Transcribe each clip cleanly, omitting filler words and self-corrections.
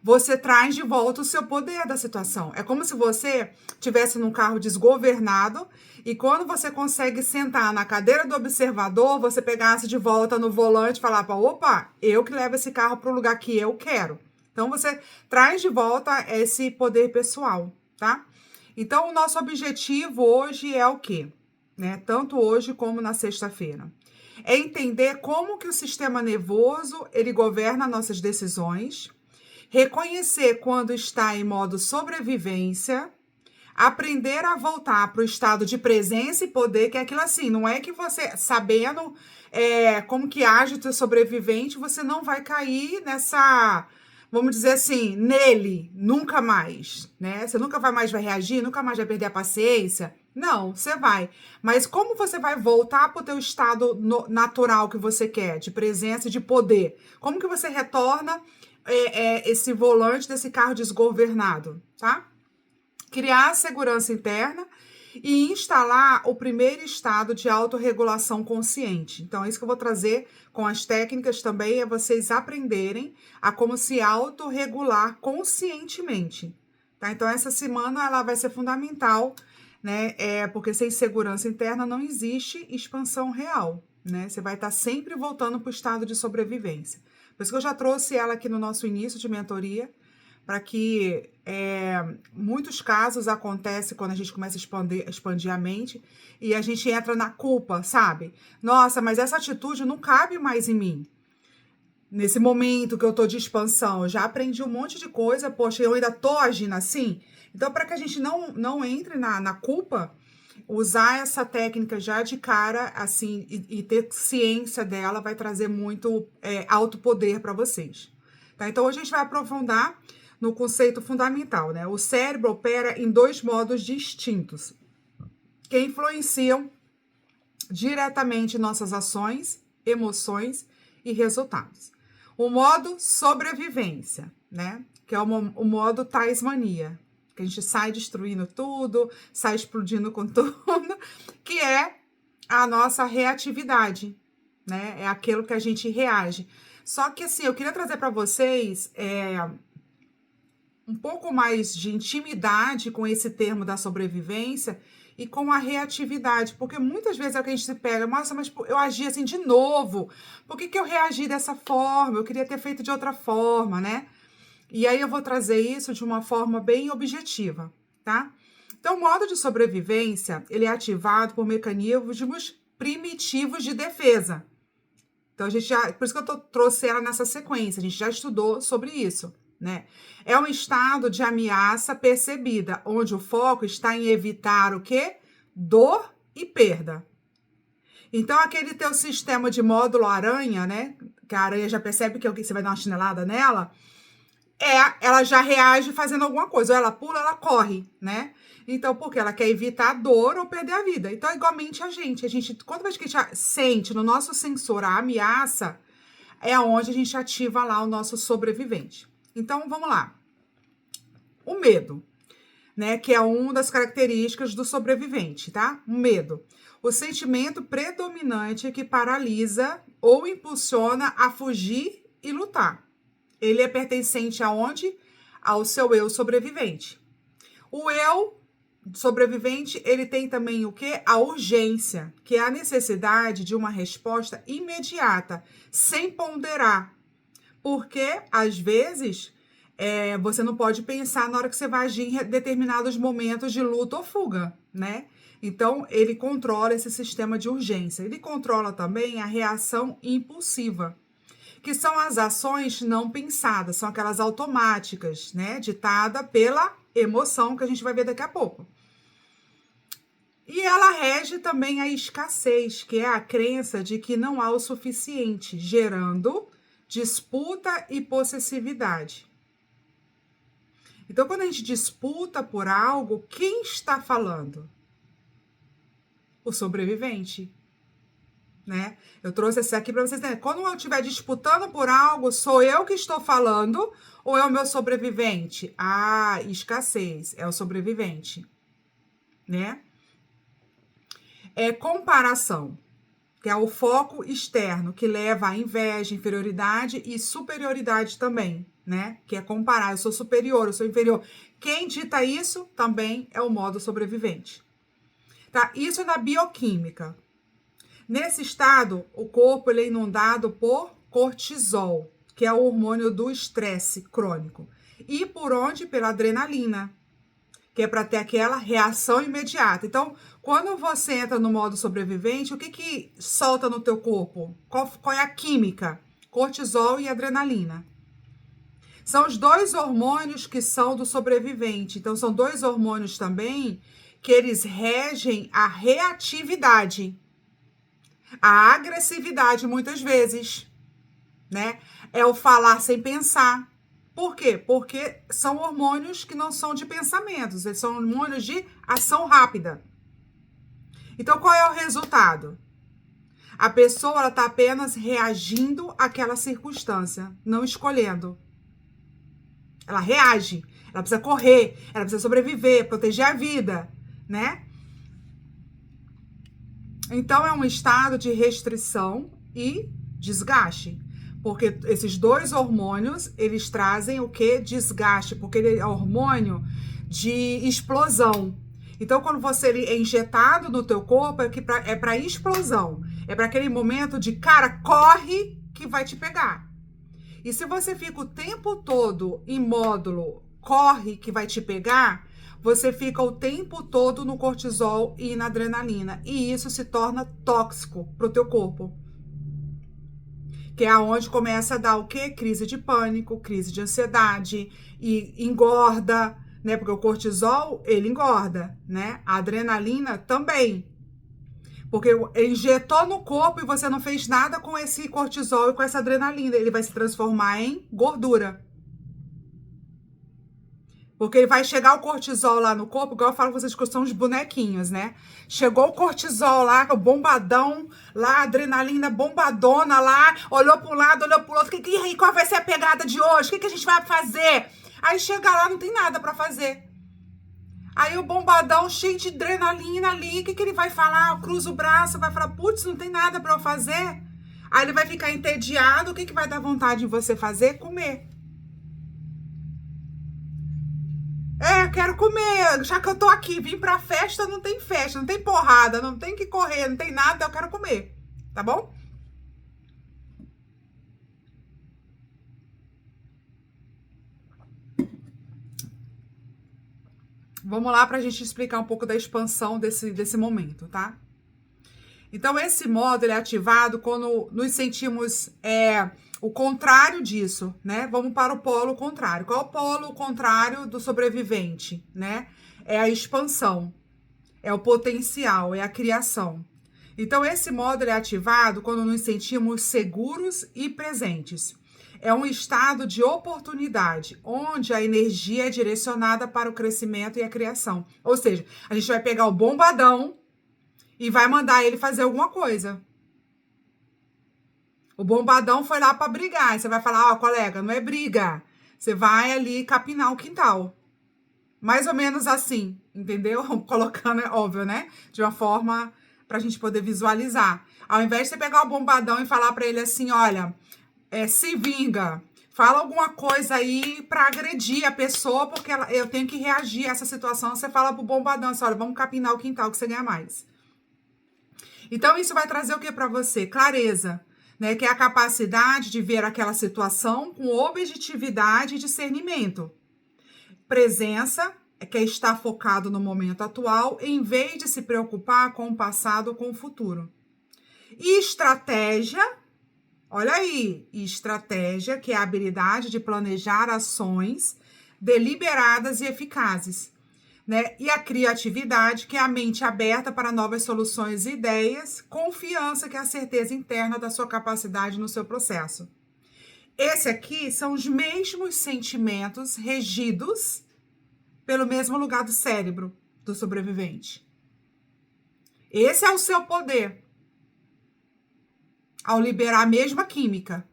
você traz de volta o seu poder da situação. É como se você tivesse num carro desgovernado e quando você consegue sentar na cadeira do observador, você pegasse de volta no volante e falar, opa, eu que levo esse carro para o lugar que eu quero. Então, você traz de volta esse poder pessoal, tá? Então, o nosso objetivo hoje é o quê? Né? Tanto hoje como na sexta-feira. É entender como que o sistema nervoso, ele governa nossas decisões, reconhecer quando está em modo sobrevivência, aprender a voltar para o estado de presença e poder, que é aquilo assim, não é que você, sabendo como que age o teu sobrevivente, você não vai cair nessa, vamos dizer assim, nele, nunca mais, né? Você nunca mais vai reagir, nunca mais vai perder a paciência. Não, você vai. Mas como você vai voltar para o teu estado natural que você quer, de presença e de poder? Como que você retorna esse volante desse carro desgovernado, tá? Criar a segurança interna e instalar o primeiro estado de autorregulação consciente. Então, é isso que eu vou trazer com as técnicas também, é vocês aprenderem a como se autorregular conscientemente, tá? Então, essa semana ela vai ser fundamental, né? Porque sem segurança interna não existe expansão real, né? Você vai estar sempre voltando para o estado de sobrevivência. Por isso que eu já trouxe ela aqui no nosso início de mentoria, para que muitos casos acontecem quando a gente começa a expandir a mente e a gente entra na culpa, sabe? Nossa, mas essa atitude não cabe mais em mim. Nesse momento que eu tô de expansão, eu já aprendi um monte de coisa, poxa, eu ainda tô agindo assim. Então, para que a gente não entre na culpa, usar essa técnica já de cara, assim, e ter ciência dela vai trazer muito alto poder para vocês. Tá? Então, hoje a gente vai aprofundar no conceito fundamental, né? O cérebro opera em dois modos distintos, que influenciam diretamente nossas ações, emoções e resultados. O modo sobrevivência, né? Que é o modo Tasmania, que a gente sai destruindo tudo, sai explodindo com tudo, que é a nossa reatividade, né? É aquilo que a gente reage. Só que assim, eu queria trazer para vocês um pouco mais de intimidade com esse termo da sobrevivência e com a reatividade, porque muitas vezes é o que a gente se pega, nossa, mas eu agi assim de novo, por que eu reagi dessa forma? Eu queria ter feito de outra forma, né? E aí eu vou trazer isso de uma forma bem objetiva, tá? Então, o modo de sobrevivência, ele é ativado por mecanismos primitivos de defesa. Então, a gente já, por isso que eu trouxe ela nessa sequência, a gente já estudou sobre isso, né? É um estado de ameaça percebida, onde o foco está em evitar o quê? Dor e perda. Então, aquele teu sistema de módulo aranha, né? Que a aranha já percebe que você vai dar uma chinelada nela, ela já reage fazendo alguma coisa. Ou ela pula, ela corre, né? Então, porque ela quer evitar dor ou perder a vida. Então, igualmente a gente, quando a gente sente no nosso sensor a ameaça, é onde a gente ativa lá o nosso sobrevivente. Então, vamos lá. O medo, né? Que é uma das características do sobrevivente, tá? O medo. O sentimento predominante que paralisa ou impulsiona a fugir e lutar. Ele é pertencente aonde? Ao seu eu sobrevivente. O eu sobrevivente, ele tem também o quê? A urgência, que é a necessidade de uma resposta imediata, sem ponderar. Porque, às vezes, você não pode pensar na hora que você vai agir em determinados momentos de luta ou fuga, né? Então, ele controla esse sistema de urgência. Ele controla também a reação impulsiva, que são as ações não pensadas, são aquelas automáticas, né? Ditada pela emoção, que a gente vai ver daqui a pouco. E ela rege também a escassez, que é a crença de que não há o suficiente, gerando disputa e possessividade. Então, quando a gente disputa por algo, quem está falando? O sobrevivente. Né? Eu trouxe esse aqui para vocês entenderem. Quando eu estiver disputando por algo, sou eu que estou falando ou é o meu sobrevivente? Ah, escassez, é o sobrevivente, né? É comparação, que é o foco externo, que leva à inveja, inferioridade e superioridade também, né? Que é comparar, eu sou superior, eu sou inferior. Quem dita isso também é o modo sobrevivente. Tá? Isso é na bioquímica. Nesse estado, o corpo ele é inundado por cortisol, que é o hormônio do estresse crônico. E por onde? Pela adrenalina, que é para ter aquela reação imediata. Então, quando você entra no modo sobrevivente, o que solta no teu corpo? Qual é a química? Cortisol e adrenalina. São os dois hormônios que são do sobrevivente. Então, são dois hormônios também que eles regem a reatividade, a agressividade, muitas vezes, né? É o falar sem pensar. Por quê? Porque são hormônios que não são de pensamentos, eles são hormônios de ação rápida. Então, qual é o resultado? A pessoa ela está apenas reagindo àquela circunstância, não escolhendo. Ela reage, ela precisa correr, ela precisa sobreviver, proteger a vida, né? Então, é um estado de restrição e desgaste. Porque esses dois hormônios, eles trazem o quê? Desgaste, porque ele é hormônio de explosão. Então, quando você ele é injetado no teu corpo, é para explosão. É para aquele momento de, cara, corre que vai te pegar. E se você fica o tempo todo em módulo, corre que vai te pegar, você fica o tempo todo no cortisol e na adrenalina. E isso se torna tóxico para o teu corpo. Que é onde começa a dar o quê? Crise de pânico, crise de ansiedade, e engorda, né? Porque o cortisol, ele engorda, né? A adrenalina também. Porque ele injetou no corpo e você não fez nada com esse cortisol e com essa adrenalina. Ele vai se transformar em gordura. Porque ele vai chegar o cortisol lá no corpo, igual eu falo com vocês que são os bonequinhos, né? Chegou o cortisol lá, o bombadão, lá, a adrenalina bombadona lá, olhou para um lado, olhou para o outro. E aí, qual vai ser a pegada de hoje? O que a gente vai fazer? Aí chega lá, não tem nada para fazer. Aí o bombadão cheio de adrenalina ali, o que ele vai falar? Cruza o braço, vai falar, putz, não tem nada para eu fazer. Aí ele vai ficar entediado, o que vai dar vontade de você fazer? Comer. Quero comer, já que eu tô aqui, vim pra festa, não tem porrada, não tem que correr, não tem nada, eu quero comer, tá bom? Vamos lá pra gente explicar um pouco da expansão desse momento, tá? Então, esse modo ele é ativado quando nos sentimos o contrário disso, né? Vamos para o polo contrário. Qual é o polo contrário do sobrevivente, né? É a expansão, é o potencial, é a criação. Então, esse modo ele é ativado quando nos sentimos seguros e presentes. É um estado de oportunidade, onde a energia é direcionada para o crescimento e a criação. Ou seja, a gente vai pegar o bombadão e vai mandar ele fazer alguma coisa. O bombadão foi lá para brigar. E você vai falar, colega, não é briga. Você vai ali capinar o quintal. Mais ou menos assim, entendeu? Colocando, é óbvio, né? De uma forma pra gente poder visualizar. Ao invés de você pegar o bombadão e falar para ele assim, olha, se vinga. Fala alguma coisa aí para agredir a pessoa, porque eu tenho que reagir a essa situação. Você fala pro bombadão, assim, olha, vamos capinar o quintal que você ganha mais. Então, isso vai trazer o que para você? Clareza, né? Que é a capacidade de ver aquela situação com objetividade e discernimento. Presença, que é estar focado no momento atual, em vez de se preocupar com o passado ou com o futuro. E estratégia, olha aí, estratégia, que é a habilidade de planejar ações deliberadas e eficazes. Né? E a criatividade, que é a mente aberta para novas soluções e ideias, confiança, que é a certeza interna da sua capacidade no seu processo. Esse aqui são os mesmos sentimentos regidos pelo mesmo lugar do cérebro do sobrevivente. Esse é o seu poder ao liberar a mesma química,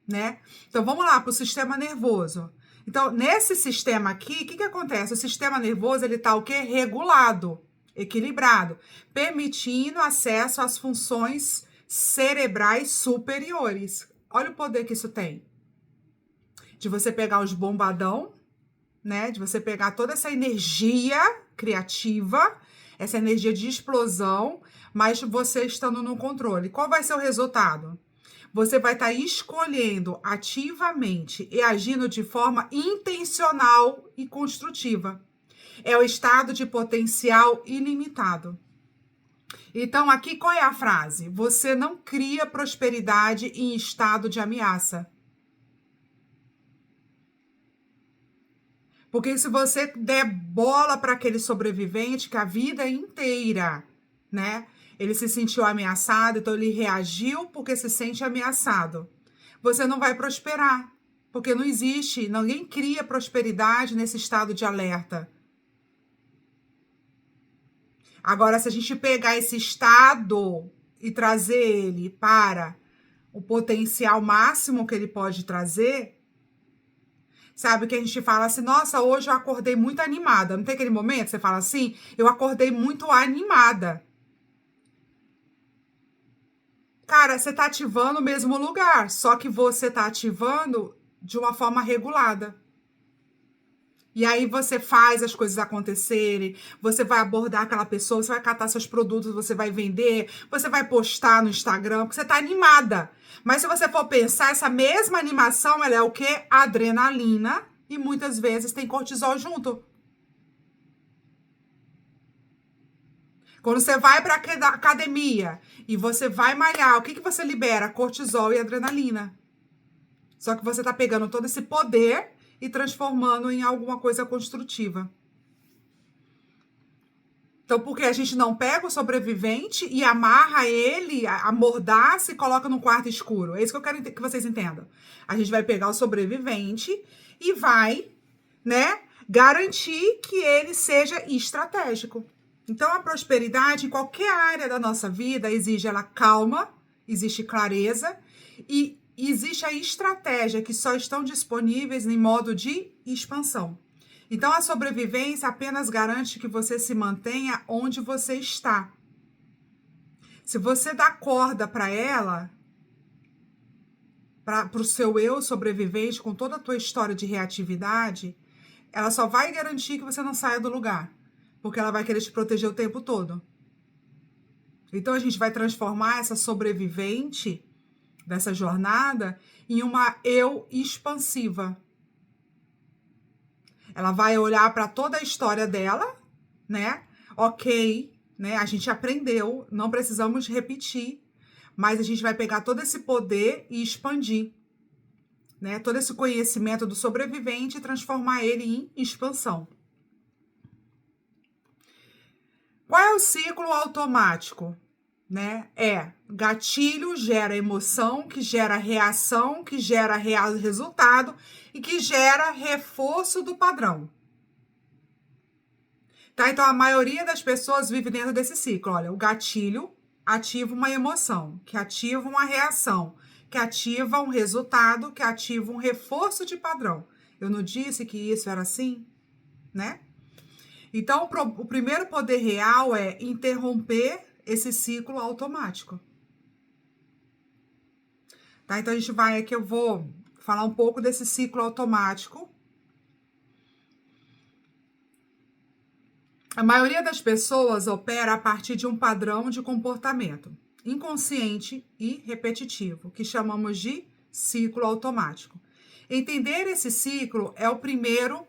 né? Então, vamos lá para o sistema nervoso. Então, nesse sistema aqui, o que acontece? O sistema nervoso, ele tá o quê? Regulado, equilibrado, permitindo acesso às funções cerebrais superiores. Olha o poder que isso tem. De você pegar os bombadão, né? De você pegar toda essa energia criativa, essa energia de explosão, mas você estando no controle. Qual vai ser o resultado? Você vai estar escolhendo ativamente e agindo de forma intencional e construtiva. É o estado de potencial ilimitado. Então, aqui qual é a frase? Você não cria prosperidade em estado de ameaça. Porque se você der bola para aquele sobrevivente que a vida inteira, né? Ele se sentiu ameaçado, então ele reagiu porque se sente ameaçado. Você não vai prosperar, porque não existe, ninguém cria prosperidade nesse estado de alerta. Agora, se a gente pegar esse estado e trazer ele para o potencial máximo que ele pode trazer, sabe, que a gente fala assim, nossa, hoje eu acordei muito animada. Não tem aquele momento que você fala assim, eu acordei muito animada. Cara, você tá ativando o mesmo lugar, só que você tá ativando de uma forma regulada. E aí você faz as coisas acontecerem, você vai abordar aquela pessoa, você vai catar seus produtos, você vai vender, você vai postar no Instagram, porque você tá animada. Mas se você for pensar, essa mesma animação, ela é o quê? Adrenalina, e muitas vezes tem cortisol junto. Quando você vai para a academia e você vai malhar, o que você libera? Cortisol e adrenalina. Só que você tá pegando todo esse poder e transformando em alguma coisa construtiva. Então, porque a gente não pega o sobrevivente e amarra ele, amordaça e coloca no quarto escuro. É isso que eu quero que vocês entendam. A gente vai pegar o sobrevivente e vai, né, garantir que ele seja estratégico. Então, a prosperidade em qualquer área da nossa vida exige ela calma, existe clareza e existe a estratégia que só estão disponíveis em modo de expansão. Então, a sobrevivência apenas garante que você se mantenha onde você está. Se você dá corda para ela, para o seu eu sobrevivente, com toda a tua história de reatividade, ela só vai garantir que você não saia do lugar. Porque ela vai querer te proteger o tempo todo. Então, a gente vai transformar essa sobrevivente dessa jornada em uma eu expansiva. Ela vai olhar para toda a história dela, né? Ok, né? A gente aprendeu, não precisamos repetir, mas a gente vai pegar todo esse poder e expandir, né? Todo esse conhecimento do sobrevivente e transformar ele em expansão. Qual é o ciclo automático? Né? Gatilho gera emoção, que gera reação, que gera resultado e que gera reforço do padrão. Tá? Então, a maioria das pessoas vive dentro desse ciclo. Olha, o gatilho ativa uma emoção, que ativa uma reação, que ativa um resultado, que ativa um reforço de padrão. Eu não disse que isso era assim, né? Então, o primeiro poder real é interromper esse ciclo automático. Tá? Então, a gente vai aqui, eu vou falar um pouco desse ciclo automático. A maioria das pessoas opera a partir de um padrão de comportamento inconsciente e repetitivo, que chamamos de ciclo automático. Entender esse ciclo é o primeiro